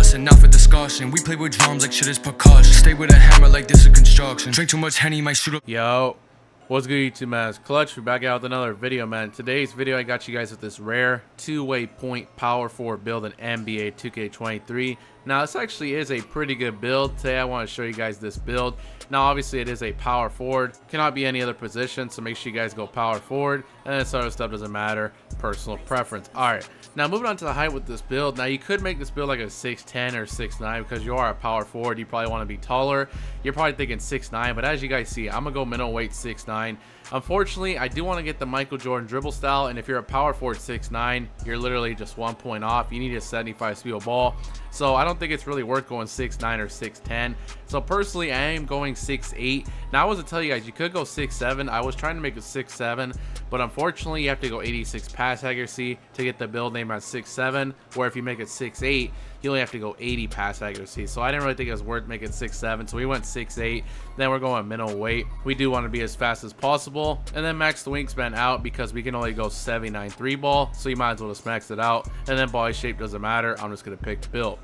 bussin', not for discussion. We play with drums like shit is percussion. Stay with a hammer like this is construction. Drink too much Henny, might shoot up. Yo, what's good YouTube, man? It's Clutch. We're back out with another video, man. Today's video, I got you guys with this rare two-way point power forward build in NBA 2K23. Now, this actually is a pretty good build. Today, I want to show you guys this build. Now, obviously, it is a power forward. Cannot be any other position, so make sure you guys go power forward. And this other stuff doesn't matter. Personal preference. All right. Now, moving on to the height with this build. Now, you could make this build like a 6'10 or 6'9 because you are a power forward. You probably want to be taller. You're probably thinking 6'9, but as you guys see, I'm going to go minimum weight 6'9. Unfortunately, I do want to get the Michael Jordan dribble style, and if you're a power forward 6'9, you're literally just 1 point off. You need a 75 speed ball. So I don't think it's really worth going 6'9 or 6'10. So personally, I am going 6'8. Now, I was to tell you guys, you could go 6'7. I was trying to make it 6'7, but unfortunately, you have to go 86 pass accuracy to get the build name at 6'7, where if you make it 6'8, you only have to go 80 pass accuracy. So I didn't really think it was worth making 6'7. So we went 6'8. Then we're going minimum weight. We do want to be as fast as possible. And then max the wingspan out because we can only go 79 3 ball. So you might as well just max it out. And then body shape doesn't matter. I'm just going to pick the build.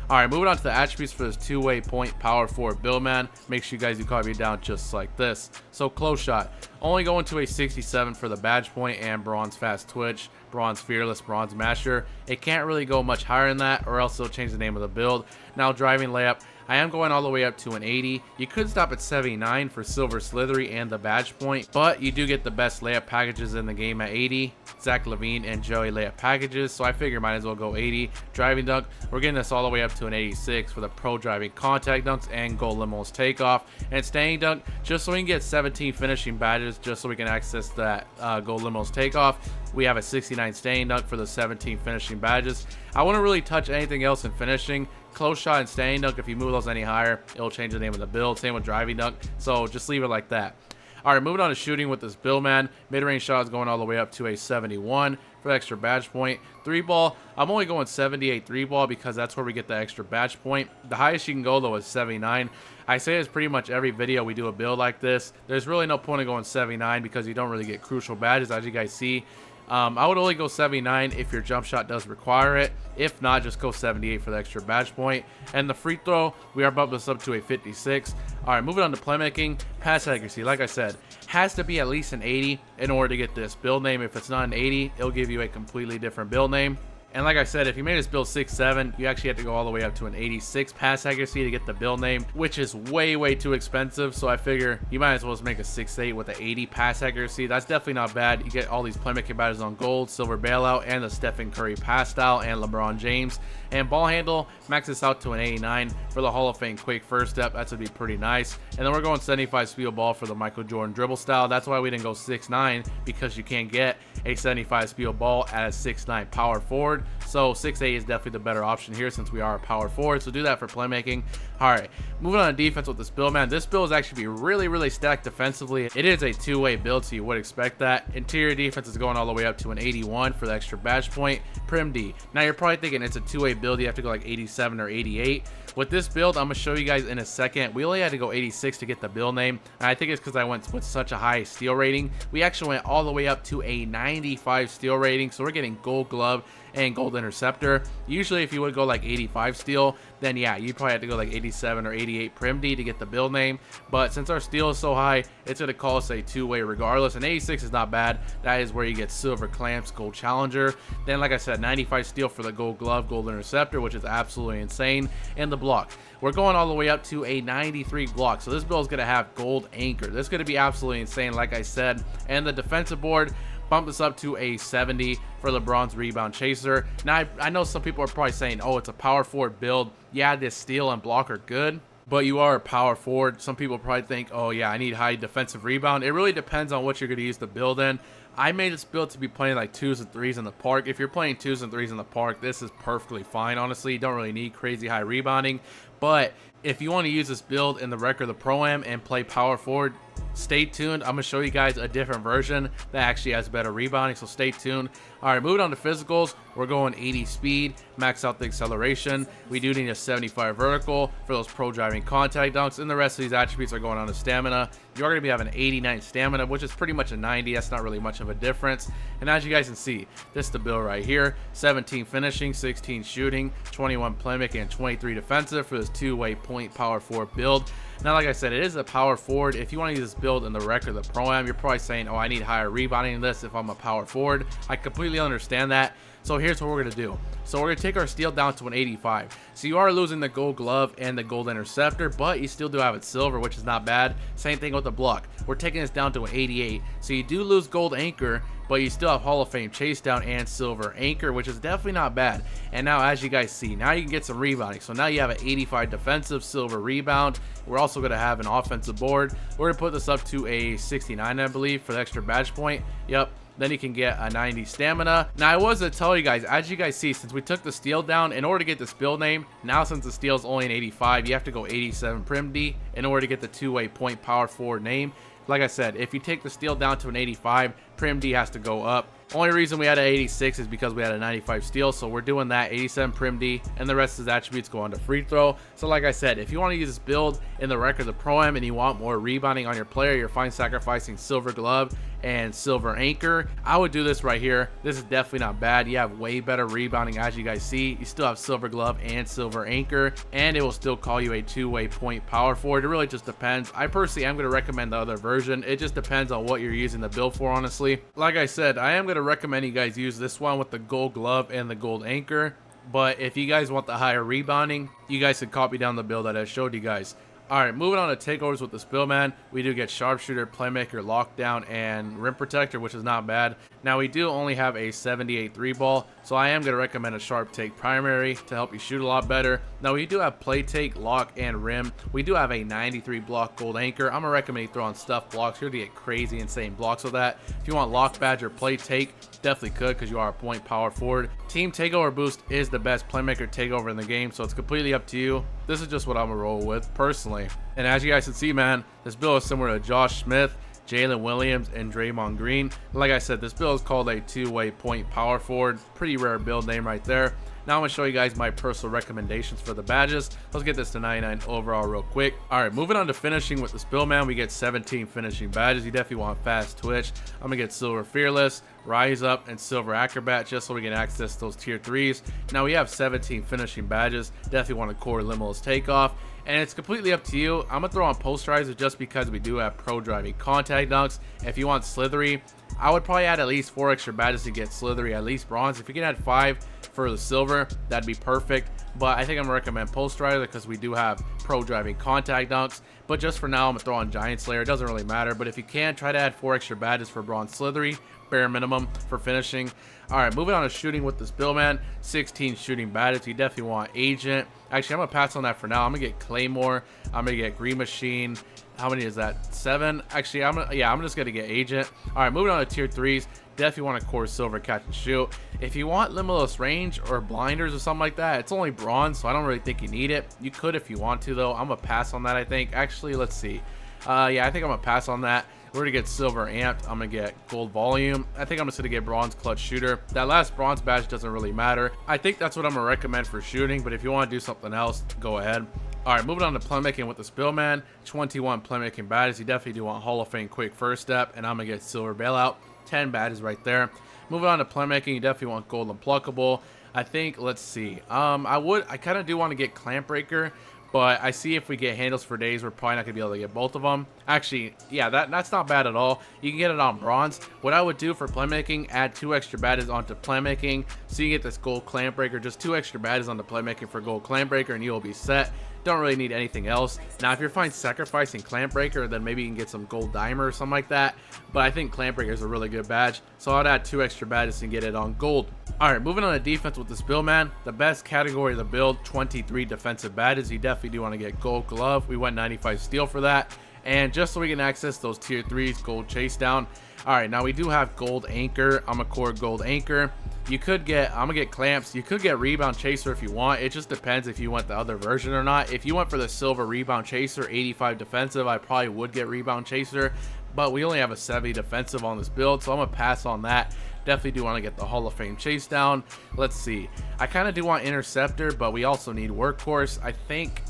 Alright, moving on to the attributes for this two-way point power forward build, man. Make sure you guys do copy it down just like this. So close shot, only going to a 67 for the badge point and bronze fast twitch, bronze fearless, bronze masher. It can't really go much higher than that or else it'll change the name of the build. Now driving layup, I am going all the way up to an 80. You could stop at 79 for silver slithery and the badge point, but you do get the best layup packages in the game at 80. Zach LaVine and Joey layup packages, so I figure might as well go 80. Driving dunk, we're getting this all the way up to an 86 for the pro driving contact dunks and goal limos takeoff. And standing dunk, just so we can get 17 finishing badges, just so we can access that goal limos takeoff. We have a 69 standing dunk for the 17 finishing badges. I wouldn't really touch anything else in finishing. Close shot and standing dunk, if you move those any higher, it'll change the name of the build. Same with driving dunk, so just leave it like that. All right, moving on to shooting with this build, man. Mid-range shot is going all the way up to a 71 for the extra badge point. Three ball, I'm only going 78 three ball because that's where we get the extra badge point. The highest you can go, though, is 79. I say it's pretty much every video we do a build like this. There's really no point in going 79 because you don't really get crucial badges, as you guys see. I would only go 79 if your jump shot does require it. If not, just go 78 for the extra badge point. And the free throw, we are bumping this up to a 56. All right, moving on to playmaking. Pass accuracy, like I said, has to be at least an 80 in order to get this build name. If it's not an 80, it'll give you a completely different build name. And like I said, if you made this build 6'7", you actually have to go all the way up to an 86 pass accuracy to get the build name, which is way too expensive. So I figure you might as well just make a 6'8 with an 80 pass accuracy. That's definitely not bad. You get all these playmaking badges on gold, silver bailout, and the Stephen Curry pass style, and LeBron James. And ball handle, max this out to an 89 for the Hall of Fame quick first step. That's going to be pretty nice. And then we're going 75 speed ball for the Michael Jordan dribble style. That's why we didn't go 6'9", because you can't get a 75 speed ball at a 6'9 power forward. So 6'8 is definitely the better option here since we are a power forward. So do that for playmaking. All right, moving on to defense with this build, man. This build is actually be really stacked defensively. It is a two-way build, so you would expect that. Interior defense is going all the way up to an 81 for the extra badge point. Prim D. Now you're probably thinking it's a two-way build. You have to go like 87 or 88. With this build, I'm going to show you guys in a second. We only had to go 86 to get the build name. And I think it's because I went with such a high steal rating. We actually went all the way up to a 95 steal rating. So we're getting gold glove and gold interceptor. Usually if you would go like 85 steal, then yeah, you'd probably have to go like 87 or 88 prim D to get the build name. But since our steal is so high, it's going to call us a two-way regardless. And 86 is not bad. That is where you get silver clamps, gold challenger. Then like I said, 95 steal for the gold glove, gold interceptor, which is absolutely insane. And the block, we're going all the way up to a 93 block. So this build is going to have gold anchor. This is going to be absolutely insane, like I said. And the defensive board, bump this up to a 70 for the bronze rebound chaser. Now, I know some people are probably saying, oh, it's a power forward build. Yeah, this steal and block are good, but you are a power forward. Some people probably think, oh yeah, I need high defensive rebound. It really depends on what you're going to use the build in. I made this build to be playing like 2s and 3s in the park. If you're playing 2s and 3s in the park, this is perfectly fine, honestly. You don't really need crazy high rebounding. But if you want to use this build in the Rec or the Pro-Am and play power forward, stay tuned. I'm going to show you guys a different version that actually has better rebounding, so stay tuned. All right, moving on to physicals, we're going 80 speed, max out the acceleration. We do need a 75 vertical for those pro driving contact dunks, and the rest of these attributes are going on to stamina. You're going to be having 89 stamina, which is pretty much a 90. That's not really much of a difference. And as you guys can see, this is the build right here. 17 finishing, 16 shooting, 21 playmaking, and 23 defensive for this two-way point power forward build. Now, like I said, it is a power forward. If you want to use this build in the Rec or the Pro-Am, you're probably saying, oh, I need higher rebounding in this if I'm a power forward. I completely understand that. So here's what we're going to do. So we're going to take our steal down to an 85. So you are losing the gold glove and the gold interceptor, but you still do have it silver, which is not bad. Same thing with the block. We're taking this down to an 88. So you do lose gold anchor, but you still have Hall of Fame chase down and silver anchor, which is definitely not bad. And now, as you guys see, now you can get some rebounding. So now you have an 85 defensive, silver rebound. We're also going to have an offensive board. We're going to put this up to a 69, I believe, for the extra badge point. Yep. Then you can get a 90 stamina. Now, I was to tell you guys, as you guys see, since we took the steal down, in order to get this build name, now since the steal is only an 85, you have to go 87 prim D in order to get the two-way point power forward name. Like I said, if you take the steal down to an 85, prim D has to go up. Only reason we had an 86 is because we had a 95 steal, so we're doing that 87 prim D, and the rest of his attributes go on to free throw. So like I said, if you want to use this build in the Rec or the Pro-Am and you want more rebounding on your player, you're fine sacrificing silver glove and silver anchor. I would do this right here. This is definitely not bad. You have way better rebounding, as you guys see. You still have silver glove and silver anchor, and it will still call you a two-way point power forward. It really just depends. I personally am going to recommend the other version. It just depends on what you're using the build for, honestly. Like I said, I am going to recommend you guys use this one with the gold glove and the gold anchor, but if you guys want the higher rebounding, you guys can copy down the build that I showed you guys. Alright, moving on to takeovers with the Spillman, we do get sharpshooter, playmaker, lockdown, and rim protector, which is not bad. Now, we do only have a 78 3-ball, so I am going to recommend a sharp take primary to help you shoot a lot better. Now, we do have play take, lock, and rim. We do have a 93 block gold anchor. I'm going to recommend you throw on stuff blocks. You're going to get crazy insane blocks with that. If you want lock badge or play take, definitely could, because you are a point power forward. Team takeover boost is the best playmaker takeover in the game, so it's completely up to you. This is just what I'm gonna roll with personally. And as you guys can see, man, this build is similar to Josh Smith, Jalen Williams, and Draymond Green. Like I said, this build is called a two-way point power forward. Pretty rare build name right there. Now I'm going to show you guys my personal recommendations for the badges. Let's get this to 99 overall real quick. Alright, moving on to finishing with the Spillman, we get 17 finishing badges. You definitely want fast twitch. I'm going to get silver fearless, rise up, and silver acrobat just so we can access those tier 3s. Now we have 17 finishing badges. Definitely want a core limitless takeoff. And it's completely up to you. I'm going to throw on posterizer just because we do have pro driving contact dunks. If you want slithery, I would probably add at least 4 extra badges to get slithery, at least bronze. If you can add 5 for the silver, that'd be perfect. But I think I'm going to recommend posterizer because we do have pro driving contact dunks. But just for now, I'm going to throw on Giant Slayer. It doesn't really matter. But if you can, try to add 4 extra badges for bronze slithery, bare minimum for finishing. Alright, moving on to shooting with this Spillman, 16 shooting badges. You definitely want agent. Actually, I'm going to pass on that for now. I'm going to get Claymore. I'm going to get Green Machine. How many is that? 7? Actually, I'm just going to get agent. Alright, moving on to tier 3s. Definitely want a core silver catch and shoot. If you want limitless range or blinders or something like that, it's only bronze, so I don't really think you need it. You could if you want to, though. I'm going to pass on that, I think. Actually, let's see. Yeah, I think I'm going to pass on that. We're going to get silver amped. I'm going to get gold volume. I think I'm just going to get bronze clutch shooter. That last bronze badge doesn't really matter. I think that's what I'm going to recommend for shooting, but if you want to do something else, go ahead. Alright, moving on to playmaking with the Spillman. 21 playmaking badges. You definitely do want Hall of Fame quick first step, and I'm going to get silver bailout. 10 badges right there. Moving on to playmaking, you definitely want gold unpluckable. I think, let's see. I kind of do want to get clamp breaker, but I see if we get handles for days, we're probably not going to be able to get both of them. Actually, yeah, that's not bad at all. You can get it on bronze. What I would do for playmaking, add 2 extra badges onto playmaking, so you get this gold clamp breaker. Just 2 extra badges onto playmaking for gold clamp breaker, and you will be set. Don't really need anything else. Now, if you're fine sacrificing clamp breaker, then maybe you can get some gold dimer or something like that. But I think clamp breaker is a really good badge, so I'd add 2 extra badges and get it on gold. Alright, moving on to defense with the Spillman. The best category of the build, 23 defensive badges. You definitely do want to get gold glove. We went 95 steel for that. and just so we can access those tier 3s, gold chase down. All right, now we do have gold anchor. I'm a core gold anchor. You could get, I'm gonna get clamps. You could get rebound chaser if you want. It just depends if you want the other version or not. If you went for the silver rebound chaser, 85 defensive, I probably would get rebound chaser, but we only have a 70 defensive on this build, so I'm gonna pass on that. Definitely do want to get the Hall of Fame chase down. Let's see. I kind of do want interceptor, but we also need workhorse. I think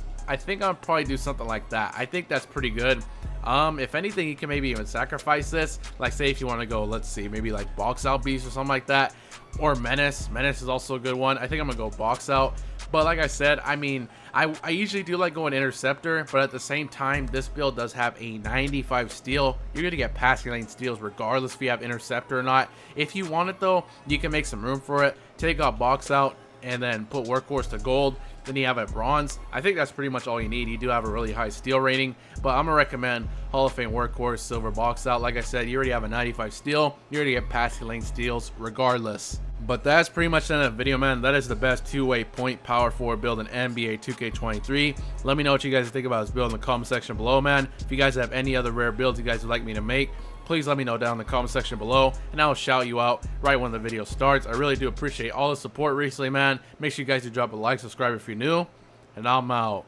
I'll probably do something like that. I think that's pretty good. If anything, you can maybe even sacrifice this. Like, say if you want to go, let's see, maybe like box out beast or something like that, or menace. Menace is also a good one. I think I'm gonna go box out. But like I said, I mean, I usually do like going interceptor, but at the same time, this build does have a 95 steal. You're gonna get passing lane steals regardless if you have interceptor or not. If you want it though, you can make some room for it. Take out box out and then put workhorse to gold. Then you have a bronze. I think that's pretty much all you need. You do have a really high steal rating, but I'm gonna recommend Hall of Fame workhorse, silver box out. Like I said, you already have a 95 steal. You already get passing lane steals regardless. But that's pretty much the end of the video, man. That is the best two-way point power forward build in NBA 2K23. Let me know what you guys think about this build in the comment section below, man. If you guys have any other rare builds you guys would like me to make, please let me know down in the comment section below, and I'll shout you out right when the video starts. I really do appreciate all the support recently, man. Make sure you guys do drop a like, subscribe if you're new, and I'm out.